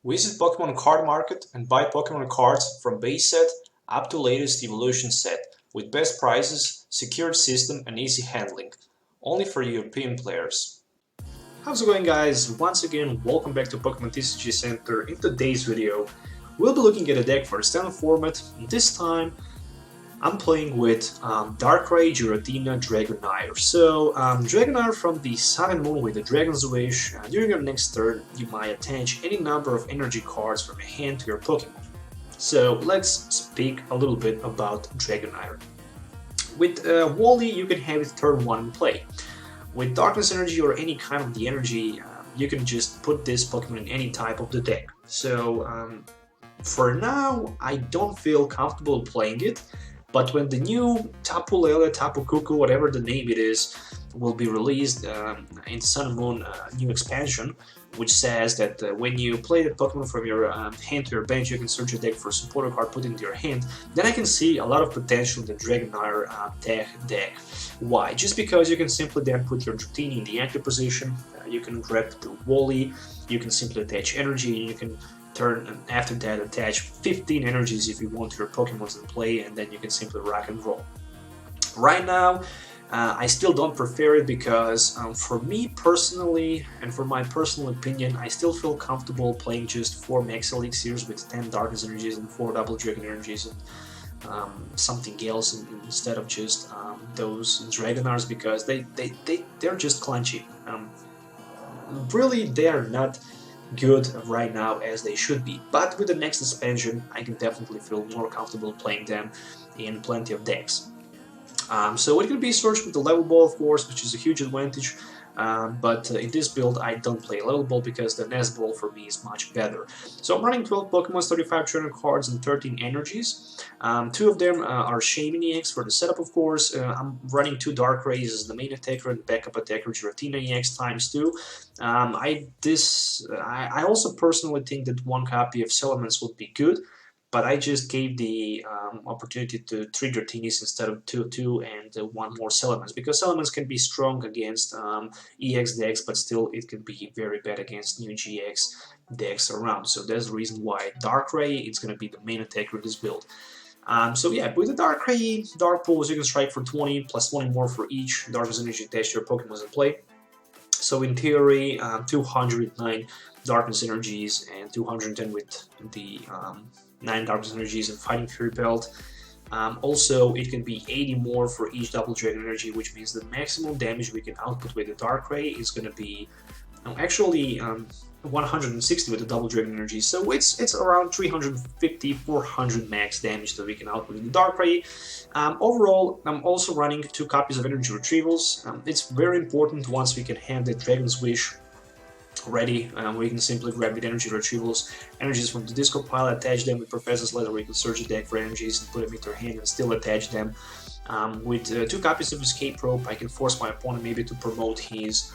Visit Pokemon Card Market and buy Pokemon cards from base set up to latest evolution set with best prices, secured system and easy handling. Only for European players. How's it going, guys? Once again, welcome back to Pokemon TCG Center. In today's video, we'll be looking at a deck for the standard format. This time, I'm playing with Darkrai, Giratina, Dragonair. So, Dragonair from the Sun and Moon with the Dragon's Wish. During your next turn, you might attach any number of energy cards from your hand to your Pokemon. So, let's speak a little bit about Dragonair. With Wally, you can have it turn 1 in play. With Darkness Energy or any kind of the energy, you can just put this Pokemon in any type of the deck. So, for now, I don't feel comfortable playing it. But when the new Tapu Lele, Tapu Cuckoo, whatever the name it is, will be released in Sun and Moon new expansion, which says that when you play the Pokemon from your hand to your bench, you can search your deck for a supporter card, put it into your hand, then I can see a lot of potential in the Dragonair deck. Why? Just because you can simply then put your Dratini in the active position, you can grab the Wally, you can simply attach energy, and you can turn and after that attach 15 energies if you want your Pokemon in play, and then you can simply rock and roll. Right now, I still don't prefer it because for me personally and for my personal opinion, I still feel comfortable playing just 4 Max Elixirs with 10 Darkness Energies and 4 Double Dragon Energies and something else instead of just those Dragonairs, because they're just clunky. Really, they are not good right now as they should be, but with the next expansion I can definitely feel more comfortable playing them in plenty of decks. So it can be searched with the level ball, of course, which is a huge advantage, but in this build I don't play level ball because the nest ball for me is much better. So I'm running 12 Pokemon, 35 trainer cards and 13 energies. 2 of them are Shaymin-EX for the setup, of course. I'm running 2 Darkrais as the main attacker and backup attacker, Giratina-EX ×2. I also personally think that 1 copy of Salamence would be good, but I just gave the opportunity to 3 Dratinis instead of 2 and 1 more Salamence, because Salamence can be strong against EX decks, but still it can be very bad against new GX decks around. So that's the reason why Darkrai is going to be the main attacker of this build. So yeah, with the Darkrai, Dark Pulse, you can strike for 20, plus 20 more for each Darkness Energy attached to your Pokemon in play. So in theory, 209 Darkness Energies and 210 with the 9 Darkness Energies and Fighting Fury Belt. Also, it can be 80 more for each Double Dragon Energy, which means the maximum damage we can output with the Darkrai is going to be actually 160 with the Double Dragon Energy. So it's around 350-400 max damage that we can output with the Darkrai. Overall, I'm also running 2 copies of Energy Retrievals. It's very important once we can have the Dragon's Wish ready. We can simply grab the Energy Retrievals, energies from the discard pile, attach them with Professor's Letter. We can search the deck for energies and put them into your hand and still attach them. With 2 copies of Escape Rope, I can force my opponent maybe to promote his,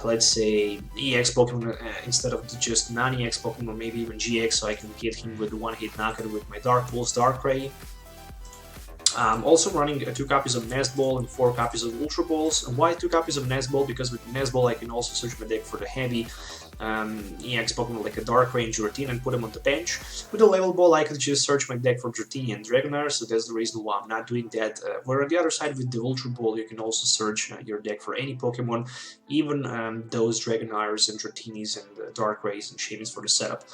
let's say, EX Pokemon instead of just non-EX Pokemon, maybe even GX, so I can get him with 1-hit knockout with my Dark Pulse Darkrai. Also running 2 copies of Nest Ball and 4 copies of Ultra Balls. And why 2 copies of Nest Ball? Because with Nest Ball I can also search my deck for the heavy EX Pokemon like a Darkrai and Giratina and put them on the bench. With the Level Ball I could just search my deck for Dratini and Dragonair, so that's the reason why I'm not doing that. Where on the other side with the Ultra Ball you can also search your deck for any Pokemon, even those Dragonairs and Dratinis and Darkrais and Shaymins for the setup.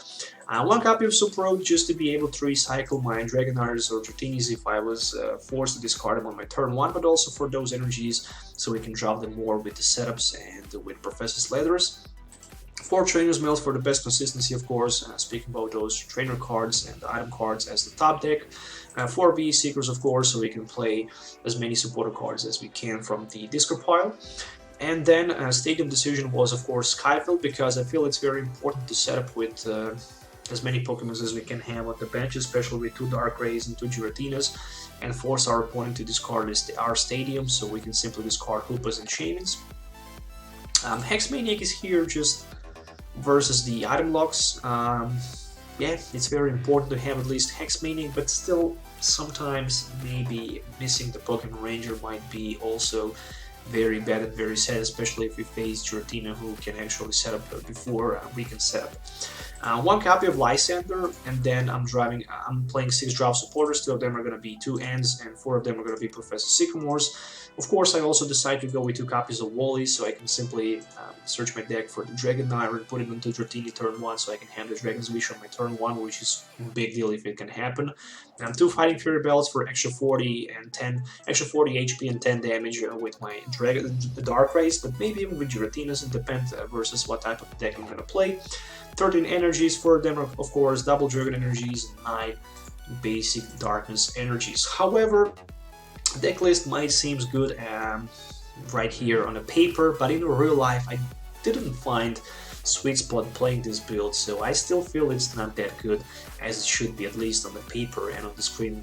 1 copy of Super Rod just to be able to recycle my Dragonairs or Dratinis if I was forced to discard them on my turn 1, but also for those energies so we can drop them more with the setups and with Professor's Letters. 4 Trainers Mails for the best consistency, of course, speaking about those trainer cards and item cards as the top deck. 4 V Seekers, of course, so we can play as many supporter cards as we can from the discard pile. And then Stadium Decision was, of course, Sky Field, because I feel it's very important to set up with as many Pokemon as we can have on the bench, especially with 2 Darkrai's and 2 Giratinas, and force our opponent to discard our Stadium, so we can simply discard Hoopas and Shaymins. Hex Maniac is here just versus the item locks. Yeah, it's very important to have at least Hex Maniac, but still sometimes maybe missing the Pokemon Ranger might be also very bad and very sad, especially if we face Giratina, who can actually set up before we can set up. One copy of Lysandre, and then I'm playing 6 drop supporters. 2 of them are going to be 2 ends, and 4 of them are going to be Professor Sycamores. Of course, I also decided to go with 2 copies of Wally, so I can simply search my deck for the Dragonair and put it into Dratini turn 1, so I can have the Dragon's Wish on my turn 1, which is a big deal if it can happen. 2 Fighting Fury Belts for extra 40 HP and 10 damage with my Darkrai-EX, but maybe even with Giratinas, it depends versus what type of deck I'm going to play. 13 energies for them, of course, double Dragon energies, and 9 basic darkness energies. However, deck list might seem good right here on the paper, but in real life I didn't find sweet spot playing this build, so I still feel it's not that good as it should be, at least on the paper and on the screen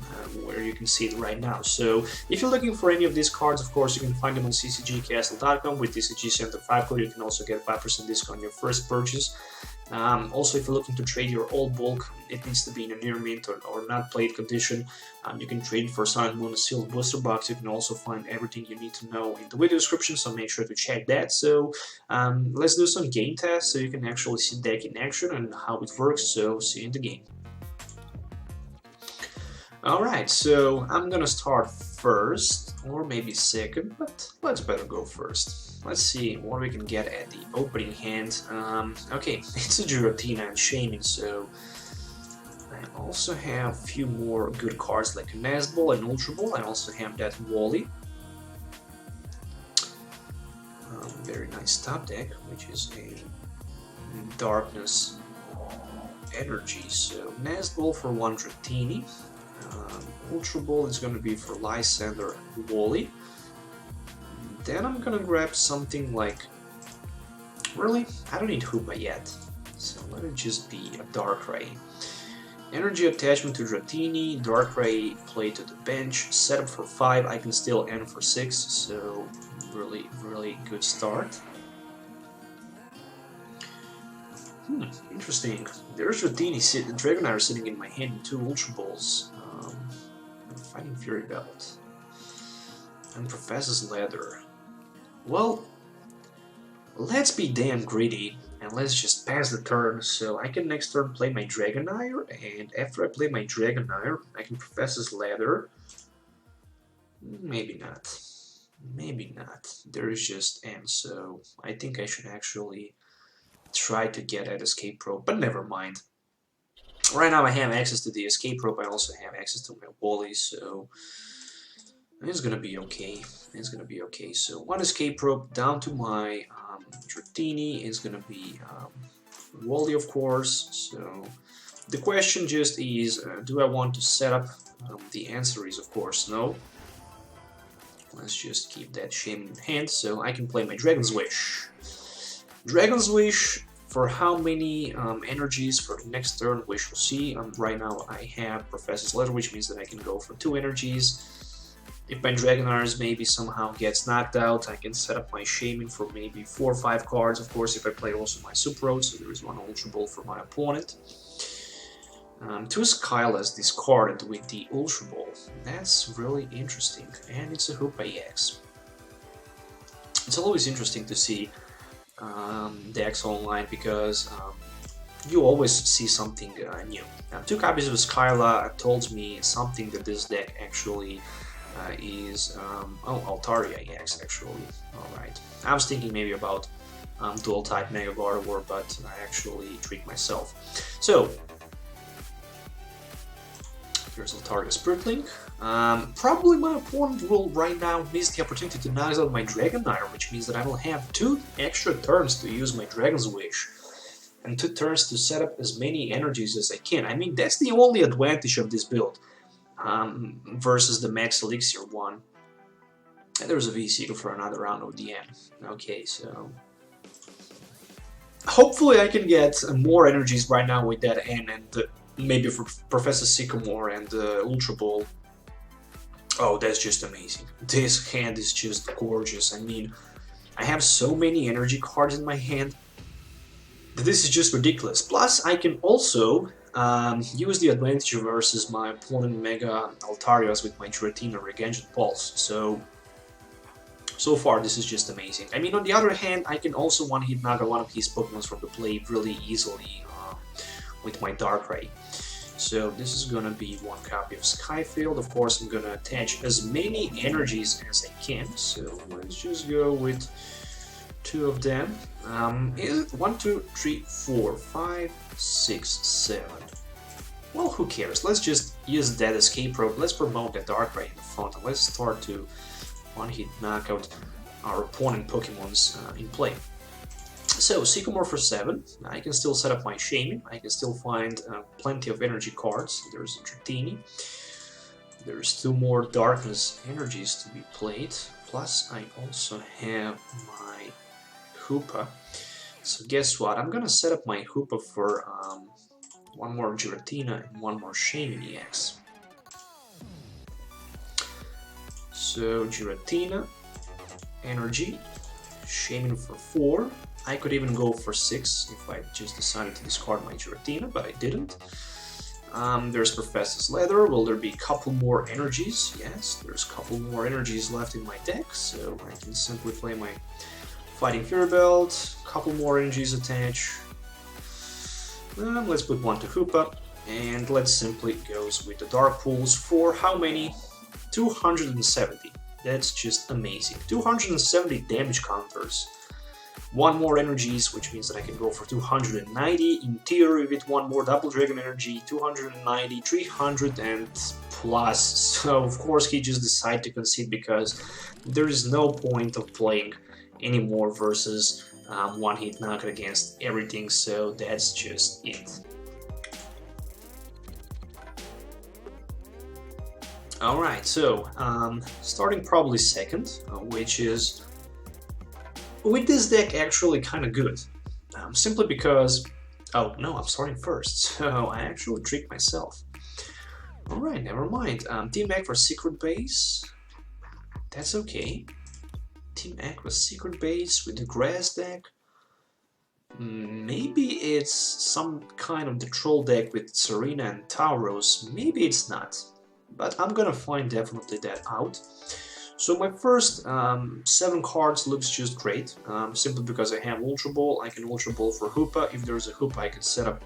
where you can see it right now. So if you're looking for any of these cards, of course you can find them on ccgcastle.com. With TCG Center 5 code you can also get 5% discount on your first purchase. Also, if you're looking to trade your old bulk, it needs to be in a near mint or not played condition. You can trade for Sun and Moon Sealed Booster Box. You can also find everything you need to know in the video description, so make sure to check that. So let's do some game tests so you can actually see deck in action and how it works. So see you in the game. Alright, so I'm gonna start first, or maybe second, but let's better go first. Let's see what we can get at the opening hand. Okay, it's a Giratina and Shaymin, so I also have a few more good cards like a Nazball and Ultra Ball. I also have that Wally. Very nice top deck, which is a Darkness Energy. So Nazball for 1 Dratini. Ultra Ball is going to be for Lysandre and Wally. Then I'm gonna grab something like... Really? I don't need Hoopa yet. So let it just be a Darkrai. Energy attachment to Dratini, Darkrai play to the bench, setup for 5, I can still end for 6, so really good start. Interesting. There's Dratini, Dragonair sitting in my hand with 2 Ultra Balls. Fighting Fury Belt. And Professor's Leather. Well, let's be damn greedy and let's just pass the turn, so I can next turn play my Dragonair, and after I play my Dragonair, I can Professor's Leather. Maybe not. Maybe not. There is just M, so I think I should actually try to get at Escape Rope, but never mind. Right now I have access to the Escape Rope, I also have access to my Wally, so it's gonna be okay. It's gonna be okay. So 1 Escape Rope down to my Dratini is gonna be Wally, of course. So the question just is, do I want to set up? The answer is, of course, no. Let's just keep that Shaymin in hand, so I can play my Dragon's Wish. Dragon's Wish. For how many energies for the next turn, we shall see. Right now I have Professor's Letter, which means that I can go for 2 energies. If my Dragonair maybe somehow gets knocked out, I can set up my Shaymin for maybe 4 or 5 cards. Of course, if I play also my Super Rod, so there is 1 Ultra Ball for my opponent. 2 Skylas discarded with the Ultra Ball. That's really interesting. And it's a Hoopa-EX. It's always interesting to see decks online, because you always see something new. 2 copies of Skyla told me something that this deck actually is... oh, Altaria-EX actually. Alright. I was thinking maybe about dual type Mega Gardevoir, but I actually tricked myself. So, here's Altaria Spritling. Probably my opponent will right now miss the opportunity to knock out my Dragonair, which means that I will have 2 extra turns to use my Dragon's Wish, and 2 turns to set up as many energies as I can. I mean, that's the only advantage of this build versus the Max Elixir one. And there's a V-Seeker for another round of the end. Okay, so... hopefully I can get more energies right now with that N, and maybe for Professor Sycamore and Ultra Ball. Oh, that's just amazing. This hand is just gorgeous. I mean, I have so many energy cards in my hand that this is just ridiculous. Plus, I can also use the advantage versus my opponent Mega Altarias with my Giratina Regenerative Pulse. So So far, this is just amazing. I mean, on the other hand, I can also one-hit knock one of his Pokemon from the play really easily with my Darkrai. So this is gonna be one copy of Sky Field. Of course, I'm gonna attach as many energies as I can. So let's just go with 2 of them. Is it 1, 2, 3, 4, 5, 6, 7? Well, who cares? Let's just use that Escape Rope. Let's promote the Darkrai in the front, and let's start to one-hit knock out our opponent Pokemons in play. So, Sycamore for 7. I can still set up my Shaymin. I can still find plenty of energy cards. There's a Dratini. There's 2 more Darkness energies to be played. Plus, I also have my Hoopa. So, guess what? I'm gonna set up my Hoopa for 1 more Giratina and 1 more Shaymin-EX. So, Giratina, Energy, Shaymin for 4. I could even go for 6 if I just decided to discard my Giratina, but I didn't. There's Professor's Leather. Will there be a couple more energies? Yes, there's a couple more energies left in my deck, so I can simply play my Fighting Fury Belt, a couple more energies attached. Let's put 1 to Hoopa, and let's simply go with the Dark Pools for how many? 270. That's just amazing. 270 damage counters. 1 more energies, which means that I can go for 290. In theory, with 1 more double dragon energy, 290, 300 and plus. So of course he just decided to concede because there is no point of playing anymore versus one-hit knock against everything. So that's just it. Alright, so starting probably second, which is with this deck actually kind of good, simply because, oh no, I'm starting first, so I actually tricked myself. Alright, never mind. Team Aqua Secret Base, that's okay. Team Aqua Secret Base with the grass deck. Maybe it's some kind of the troll deck with Serena and Tauros, maybe it's not, but I'm gonna find definitely that out. So my first 7 cards looks just great, simply because I have Ultra Ball. I can Ultra Ball for Hoopa. If there's a Hoopa, I can set up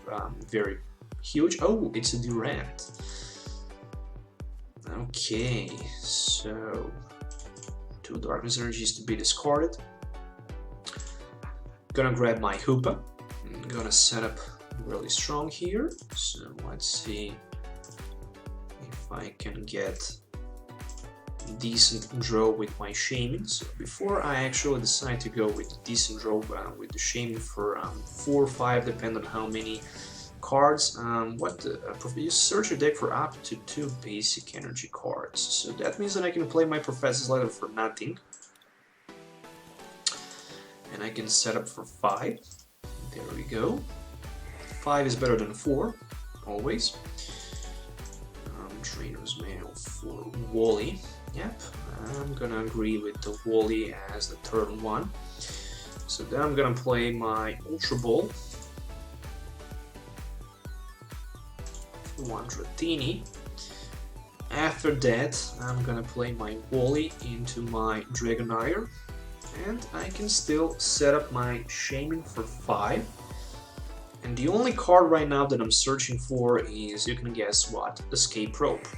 very huge. Oh, it's a Durant. Okay, so 2 Darkness Energies to be discarded. Gonna grab my Hoopa. I'm gonna set up really strong here. So let's see if I can get decent draw with my Shaymin. So before I actually decide to go with decent draw with the Shaymin for 4 or 5, depending on how many cards, you search your deck for up to 2 basic energy cards. So that means that I can play my Professor's Letter for nothing. And I can set up for 5. There we go. 5 is better than 4, always. Trainers Mail for Wally. Yep, I'm gonna agree with the Wally as the turn 1. So then I'm gonna play my Ultra Ball. 1 Dratini. After that, I'm gonna play my Wally into my Dragonair. And I can still set up my Shaymin for 5. And the only card right now that I'm searching for is, you can guess what, Escape Rope.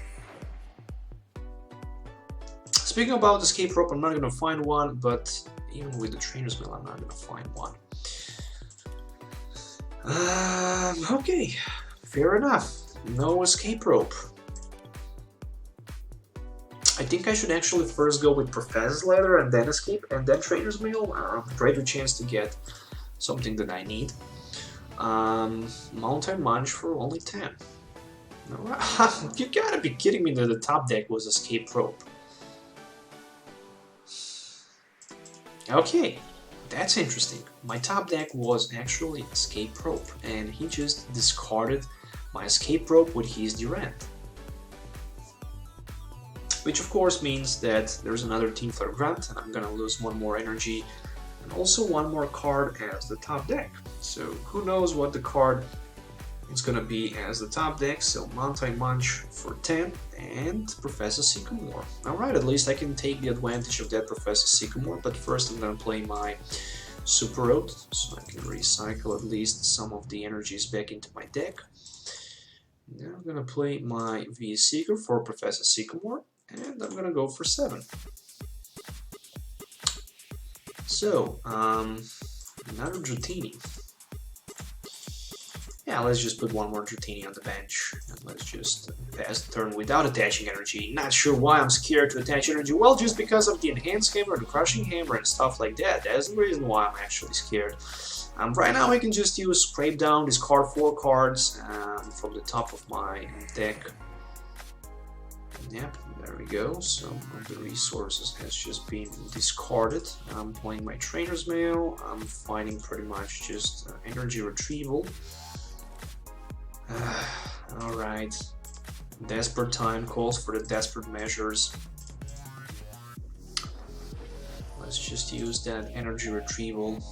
Speaking about Escape Rope, I'm not gonna find one, but even with the Trainers Mail, I'm not gonna find one. Okay, fair enough. No Escape Rope. I think I should actually first go with Professor's Letter and then Escape and then Trainers Mail. Greater chance to get something that I need. Mountain Munch for only 10. You gotta be kidding me that the top deck was Escape Rope. Okay, that's interesting. My top deck was actually Escape Rope, and he just discarded my Escape Rope with his Durant. Which of course means that there's another Team Flare Grunt, and I'm gonna lose 1 more energy, and also 1 more card as the top deck. So who knows what the card it's gonna be as the top deck, so Munch for 10 and Professor Sycamore. Alright, at least I can take the advantage of that Professor Sycamore, but first I'm gonna play my Super Rod, so I can recycle at least some of the energies back into my deck. Now I'm gonna play my V-Seeker for Professor Sycamore, and I'm gonna go for 7. So, another Dratini. Yeah, let's just put one more Dratini on the bench, and let's just pass the turn without attaching energy. Not sure why I'm scared to attach energy, well, just because of the Enhanced Hammer, the Crushing Hammer, and stuff like that. That's the reason why I'm actually scared. Right now I can just use Scrape Down, discard 4 cards from the top of my deck. Yep, there we go, some of the resources has just been discarded. I'm playing my Trainers Mail, I'm finding pretty much just Energy Retrieval. Alright, desperate time calls for the desperate measures. Let's just use that Energy Retrieval.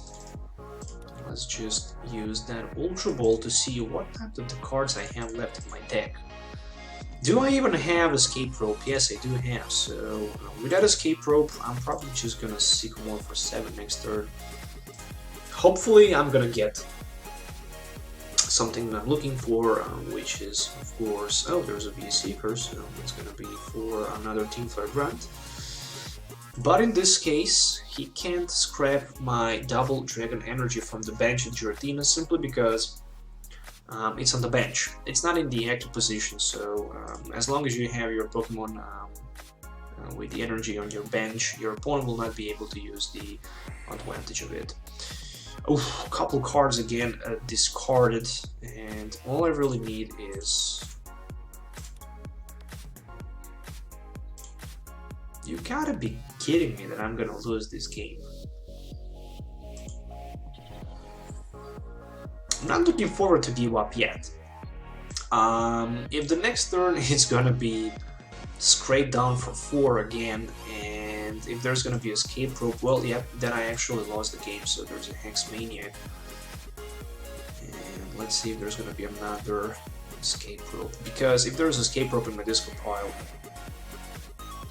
Let's just use that Ultra Ball to see what type of the cards I have left in my deck. Do I even have Escape Rope? Yes, I do have. So with that Escape Rope, I'm probably just gonna Sycamore for 7 next turn. Hopefully I'm gonna get something I'm looking for, which is, of course, oh, there's a V-Seeker, so it's gonna be for another Team Flare Grunt. But in this case, he can't scrap my double Dragon Energy from the bench at Giratina simply because it's on the bench. It's not in the active position, so as long as you have your Pokemon with the energy on your bench, your opponent will not be able to use the advantage of it. Oof, a couple cards again discarded, and all I really need is... You gotta be kidding me that I'm gonna lose this game. I'm not looking forward to give up yet. If the next turn is gonna be Scrape Down for 4 again, and if there's gonna be Escape Rope, well, yep, then I actually lost the game, so there's a Hex Maniac. And let's see if there's gonna be another Escape Rope, because if there's Escape Rope in my discard pile...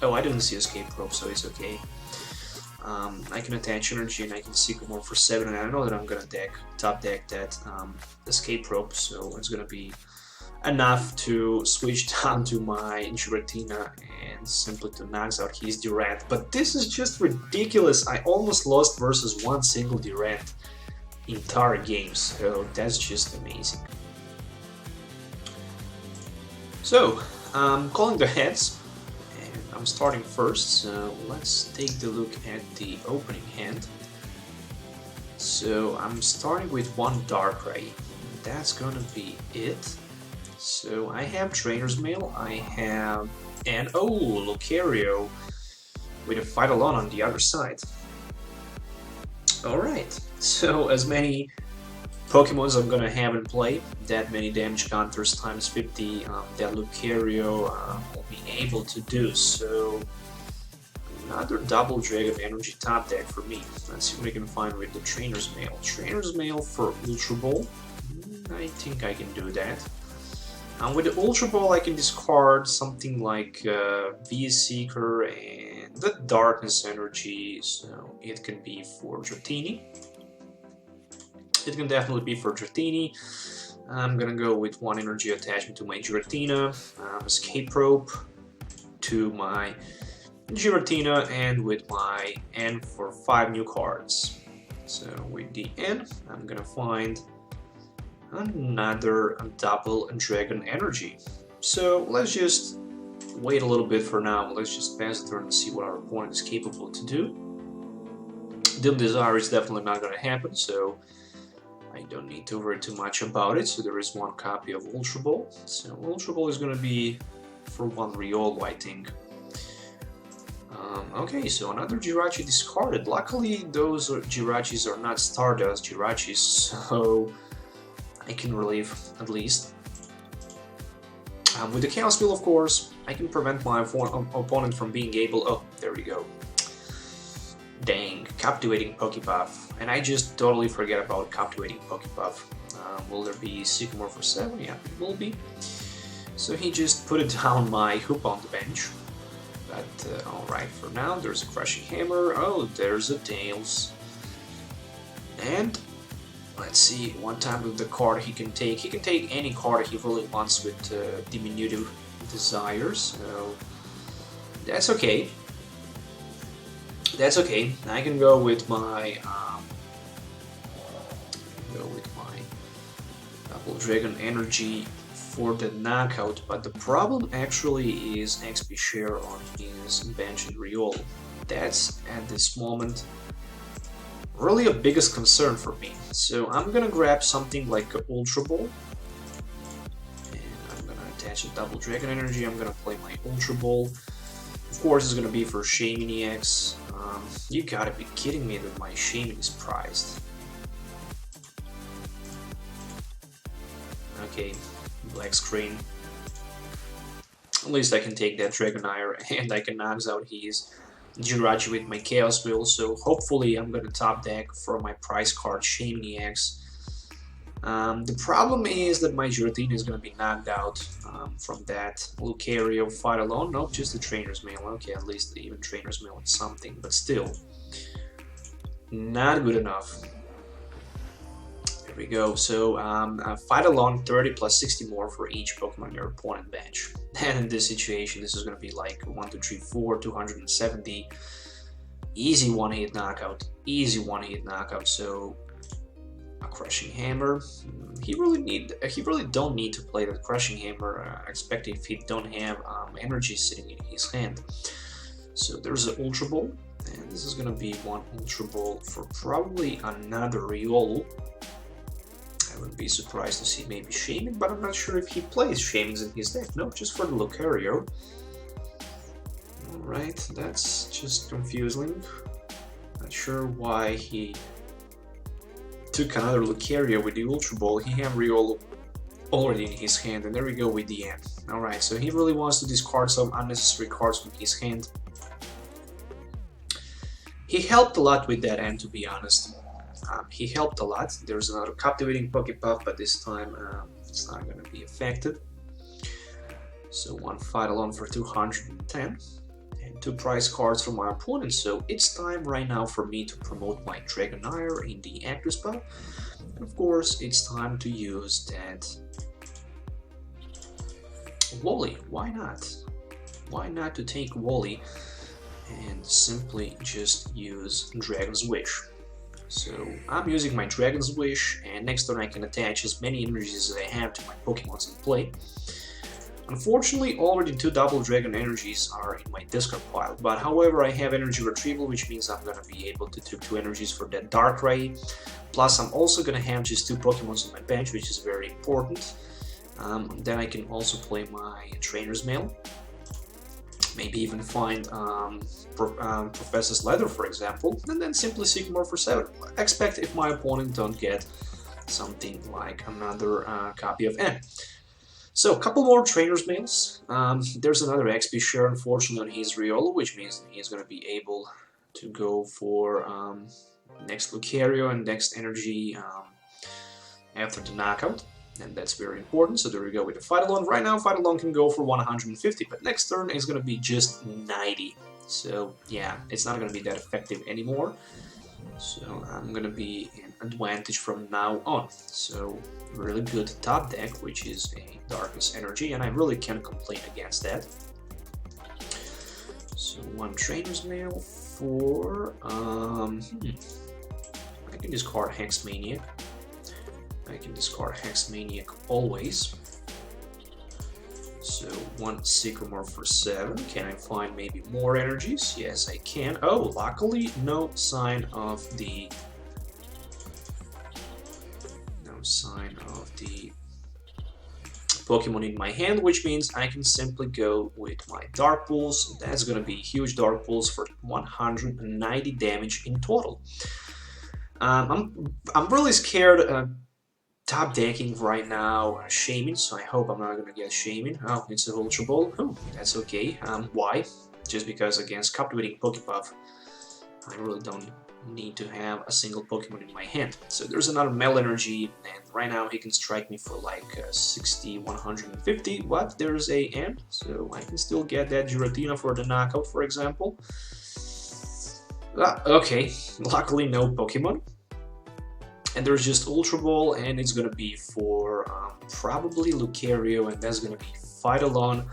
Oh, I didn't see Escape Rope, so it's okay. I can attach energy and I can Sycamore for 7, and I know that I'm gonna top deck that Escape Rope, so it's gonna be enough to switch down to my Giratina and simply to max out his Durant. But this is just ridiculous. I almost lost versus one single Durant entire game, so that's just amazing. So, calling the heads. I'm starting first, so let's take a look at the opening hand. So I'm starting with one Darkrai. That's gonna be it. So I have Trainers Mail, I have an Lucario with a Fight-A-Lon on the other side. Alright, so as many Pokemons I'm gonna have in play, that many damage counters times 50 that Lucario will be able to do. So another double Dragon Energy top deck for me. Let's see what I can find with the Trainers Mail. Trainers Mail for Ultra Ball. I think I can do that. And with the Ultra Ball I can discard something like V-Seeker and the Darkness Energy, so it can be for Dratini. It can definitely be for Dratini. I'm gonna go with one energy attachment to my Giratina, Escape Rope to my Giratina, and with my N for 5 new cards. So with the N, I'm gonna find another double Dragon Energy. So let's just wait a little bit for now. Let's just pass the turn and see what our opponent is capable to do. Dim Desire is definitely not gonna happen, so I don't need to worry too much about it. So there is one copy of Ultra Ball. So Ultra Ball is going to be for one Riolo, I think. Okay, so another Jirachi discarded. Luckily, those Jirachis are not Stardust Jirachis, so I can relieve at least. With the Chaos Wheel, of course, I can prevent my opponent from being able... Oh, there we go. Dang, Captivating Pokepuff. And I just totally forget about Captivating Pokepuff. Will there be Sycamore for 7? Yeah, it will be. So he just put it down my Hoopa on the bench. But alright, for now, there's a Crushing Hammer. Oh, there's a Tails. And let's see, one time with the card he can take. He can take any card he really wants with diminutive desires. So that's okay. That's okay. I can go with my Double Dragon Energy for the knockout, but the problem actually is XP share on his bench and Riolu. That's at this moment really a biggest concern for me. So I'm gonna grab something like a Ultra Ball, and I'm gonna attach a Double Dragon Energy. I'm gonna play my Ultra Ball. Of course, it's gonna be for Shaymin-EX. You gotta be kidding me that my Shaymin is prized. Okay, black screen. At least I can take that Dragonair and I can knock out his Giratina with my Chaos Wheel, so hopefully I'm gonna top deck for my prize card Shaymin-EX. The problem is that my Giratina is gonna be knocked out from that Lucario fight alone. Nope, just the Trainers Mail. Okay, at least even Trainers Mail is something, but still not good enough. There we go. So fight alone 30 plus 60 more for each Pokemon your opponent bench. And in this situation, this is going to be like 1, 2, 3, 4, 270. Easy one-hit knockout. Easy one-hit knockout. So a Crushing Hammer. He really don't need to play that Crushing Hammer, especially if he don't have energy sitting in his hand. So there's an Ultra Ball, and this is going to be one Ultra Ball for probably another Riolu. I wouldn't be surprised to see maybe Shaymin, but I'm not sure if he plays Shaymins in his deck. No, just for the Lucario. Alright, that's just confusing. Not sure why he took another Lucario with the Ultra Ball. He had Riolu already in his hand, and there we go with the end. Alright, so he really wants to discard some unnecessary cards from his hand. He helped a lot with that end, to be honest. He helped a lot. There's another Captivating Pokepuff, but this time it's not going to be affected. So one fight alone for 210 and 2 prize cards from my opponent. So it's time right now for me to promote my Dragonair in the active spot. And of course, it's time to use that Wally. Why not? Why not to take Wally and simply just use Dragon's Wish? So I'm using my Dragon's Wish, and next turn I can attach as many energies as I have to my Pokemons in play. Unfortunately, already 2 Double Dragon energies are in my discard pile, but however I have Energy Retrieval, which means I'm gonna be able to take 2 energies for that Darkrai. Plus I'm also gonna have just 2 Pokemons on my bench, which is very important. Then I can also play my Trainers Mail. Maybe even find Professor's Leather, for example, and then simply Sycamore for 7. Expect if my opponent don't get something like another copy of N. So, a couple more Trainers Mails. There's another XP share, unfortunately, on his Riolu, which means that he's going to be able to go for next Lucario and next Energy after the knockout. And that's very important, so there we go with the Fight Alone. Right now, Fight Alone can go for 150, but next turn is going to be just 90. So, yeah, it's not going to be that effective anymore. So, I'm going to be in advantage from now on. So, really good top deck, which is a Darkness Energy, and I really can't complain against that. So, 1 Trainer's Mail for... I can discard Hex Maniac. I can discard Hex Maniac always. So 1 Sycamore for 7. Can I find maybe more energies? Yes, I can. Oh, luckily no sign of the Pokemon in my hand, which means I can simply go with my Dark Pulse. That's gonna be huge Dark Pulse for 190 damage in total. I'm really scared top decking right now Shaymin, so I hope I'm not gonna get Shaymin. Oh, it's a Ultra Ball. Oh, that's okay. Why? Just because against Captivating Pokepuff, I really don't need to have a single Pokemon in my hand. So there's another Mel Energy, and right now he can strike me for like 60, 150, but there's a end, so I can still get that Giratina for the knockout, for example. Okay, luckily no Pokemon. And there's just Ultra Ball, and it's gonna be for probably Lucario, and that's gonna be Fight Alone.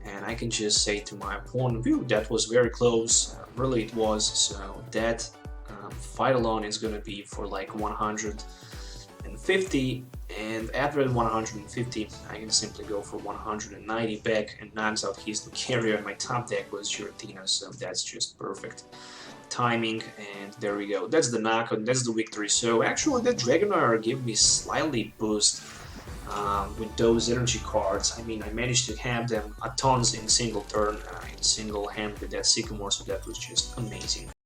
And I can just say to my opponent, "Phew, that was very close, really it was." So that Fight Alone is gonna be for like 150, and after 150 I can simply go for 190 back and knocks out his Lucario, and my top deck was Giratina, so that's just perfect timing, and there we go. That's the knockout, that's the victory. So actually that Dragonair gave me slightly boost with those energy cards. I mean, I managed to have them a tons in single turn, in single hand with that Sycamore, so that was just amazing.